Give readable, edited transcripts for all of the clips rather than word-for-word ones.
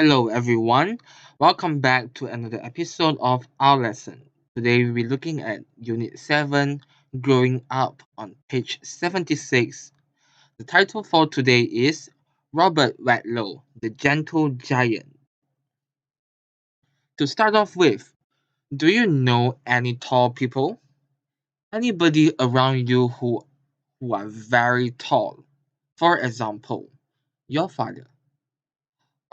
Hello, everyone. Welcome back to another episode of our lesson. Today, we'll be looking at Unit 7, Growing Up, on page 76. The title for today is Robert Wadlow, the Gentle Giant. To start off with, do you know any tall people? Anybody around you who are very tall? For example, your father.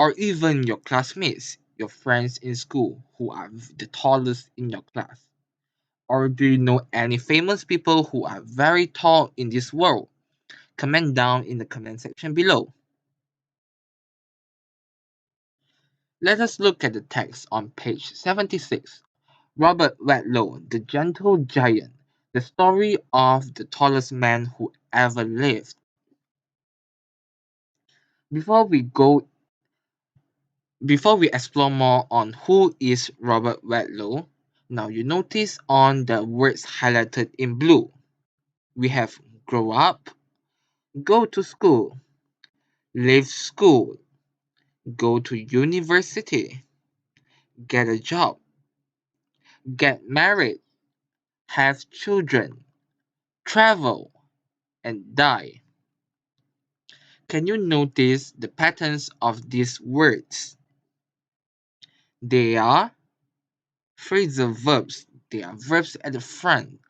Or even your classmates, your friends in school who are the tallest in your class? Or do you know any famous people who are very tall in this world? Comment down in the comment section below. Let us look at the text on page 76. Robert Wadlow, the Gentle Giant, the story of the tallest man who ever lived. Before we go Before we explore more on who is Robert Wadlow, now you notice on the words highlighted in blue, we have grow up, go to school, leave school, go to university, get a job, get married, have children, travel, and die. Can you notice the patterns of these words? They are phrasal verbs. They are verbs at the front,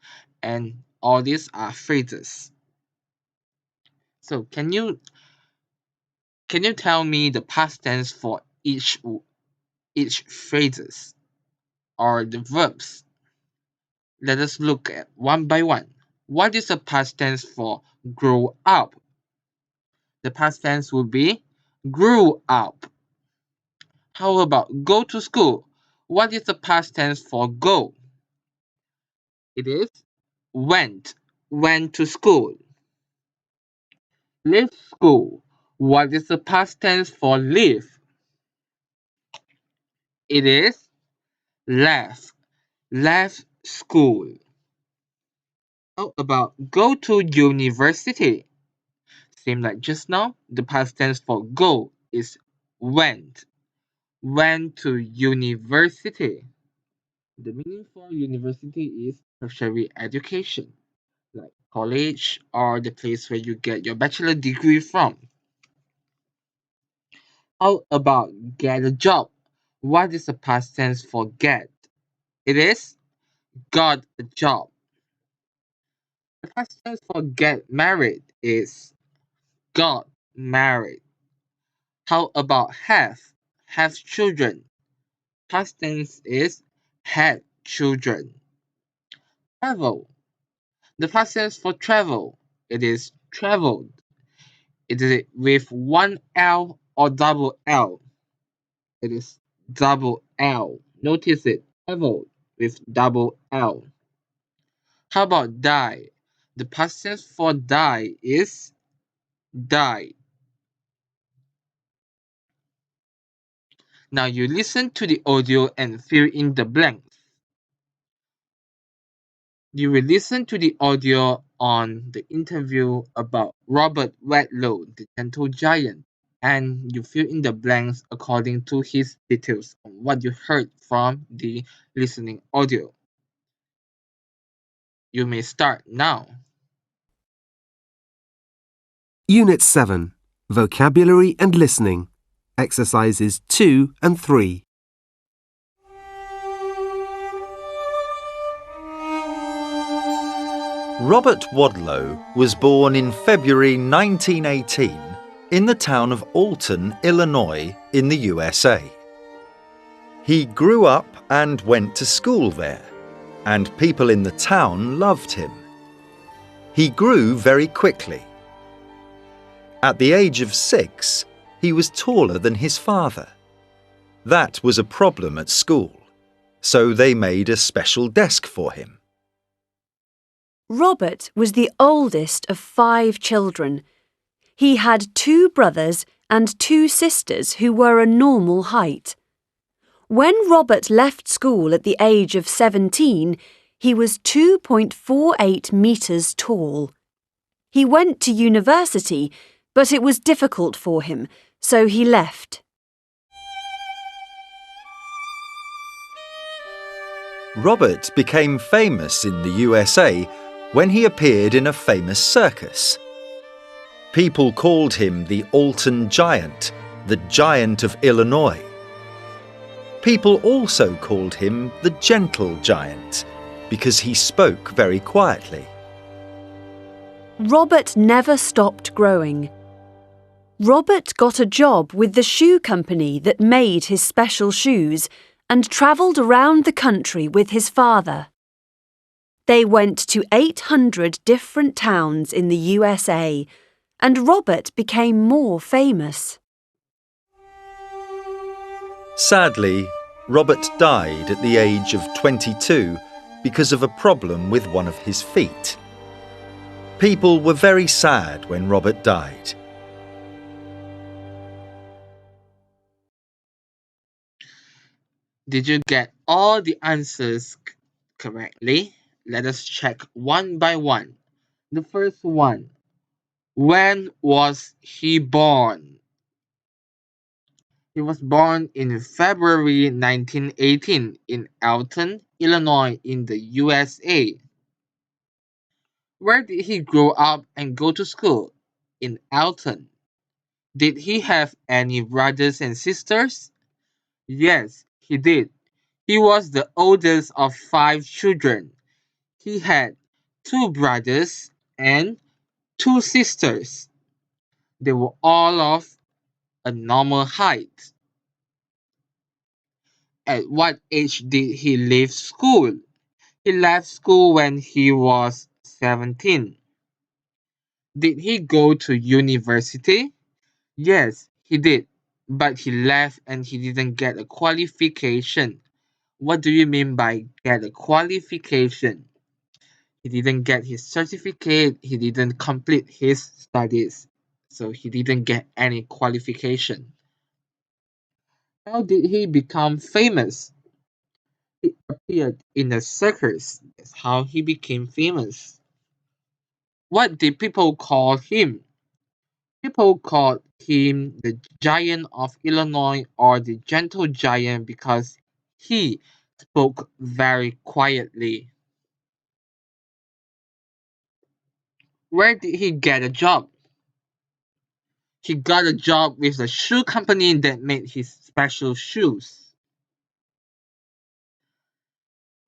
and all these are phrases. So can you tell me the past tense for each phrases or the verbs? Let us look at one by one. What is the past tense for grow up? The past tense will be grew up. How about go to school? What is the past tense for go? It is went to school. Leave school. What is the past tense for leave? It is left school. How about go to university? Same like just now, the past tense for go is went to university. The meaning for university is tertiary education, like college or the place where you get your bachelor degree from. How about get a job? What is the past tense for get? It is got a job. The past tense for get married is got married. How about have children? Past tense is had children. Travel. The past tense for travel, it is traveled. It is with one L or double L. It is double L. Notice it, traveled with double L. How about die? The past tense for die is died. Now you listen to the audio and fill in the blanks. You will listen to the audio on the interview about Robert Wadlow, the Gentle Giant, and you fill in the blanks according to his details on what you heard from the listening audio. You may start now. Unit 7, Vocabulary and Listening, Exercises 2 and 3. Robert Wadlow was born in February 1918 in the town of Alton, Illinois, in the USA. He grew up and went to school there, and people in the town loved him. He grew very quickly. At the age of 6, he was taller than his father. That was a problem at school, so they made a special desk for him. Robert was the oldest of 5 children. He had 2 brothers and 2 sisters who were a normal height. When Robert left school at the age of 17, he was 2.48 metres tall. He went to university, but it was difficult for him, so he left. Robert became famous in the USA when he appeared in a famous circus. People called him the Alton Giant, the Giant of Illinois. People also called him the Gentle Giant because he spoke very quietly. Robert never stopped growing. Robert got a job with the shoe company that made his special shoes and travelled around the country with his father. They went to 800 different towns in the USA, and Robert became more famous. Sadly, Robert died at the age of 22 because of a problem with one of his feet. People were very sad when Robert died. Did you get all the answers correctly? Let us check one by one. The first one. When was he born? He was born in February 1918 in Alton, Illinois in the USA. Where did he grow up and go to school? In Alton. Did he have any brothers and sisters? Yes, he did. He was the oldest of 5 children. He had 2 brothers and 2 sisters. They were all of a normal height. At what age did he leave school? He left school when he was 17. Did he go to university? Yes, he did. But he left and he didn't get a qualification. What do you mean by get a qualification? He didn't get his certificate, he didn't complete his studies, so he didn't get any qualification. How did he become famous? He appeared in a circus. That's how he became famous. What did people call him? People called him the Giant of Illinois or the Gentle Giant because he spoke very quietly. Where did he get a job? He got a job with the shoe company that made his special shoes.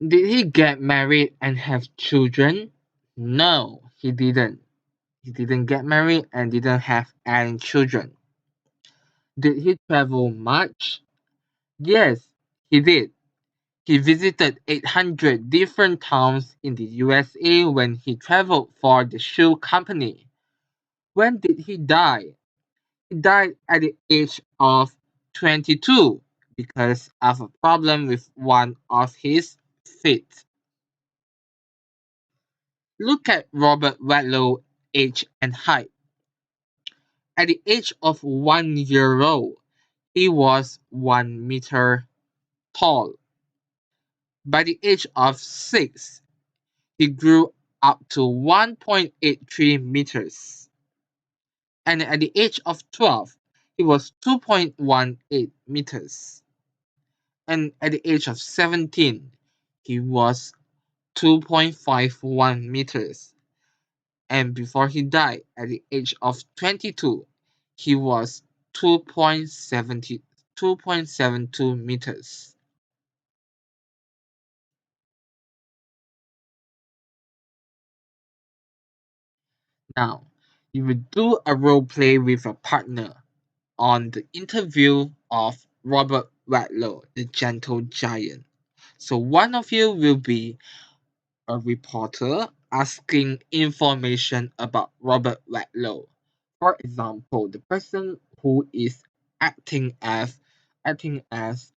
Did he get married and have children? No, he didn't. He didn't get married and didn't have any children. Did he travel much? Yes, he did. He visited 800 different towns in the USA when he traveled for the shoe company. When did he die? He died at the age of 22 because of a problem with one of his feet. Look at Robert Wadlow age and height. At the age of 1 year old, he was 1 meter tall. By the age of 6, he grew up to 1.83 meters. And at the age of 12, he was 2.18 meters. And at the age of 17, he was 2.51 meters. And before he died at the age of 22, he was 2.72 meters. Now, you will do a role play with a partner on the interview of Robert Wadlow, the Gentle Giant. So one of you will be a reporter asking information about Robert Wadlow. For example, the person who is acting as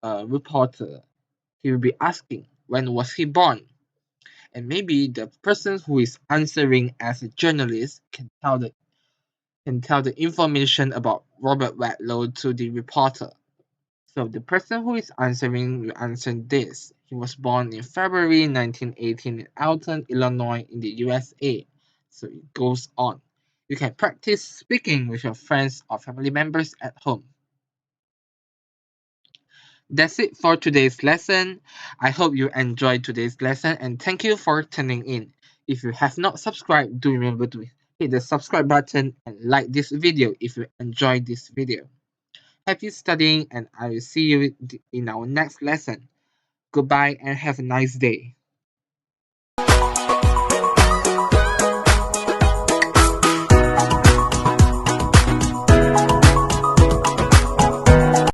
a reporter, he will be asking when was he born, and maybe the person who is answering as a journalist can tell the information about Robert Wadlow to the reporter. So the person who is answering will answer this. He was born in February 1918 in Alton, Illinois in the USA. So it goes on. You can practice speaking with your friends or family members at home. That's it for today's lesson. I hope you enjoyed today's lesson and thank you for tuning in. If you have not subscribed, do remember to hit the subscribe button and like this video if you enjoyed this video. Happy studying and I will see you in our next lesson. Goodbye and have a nice day.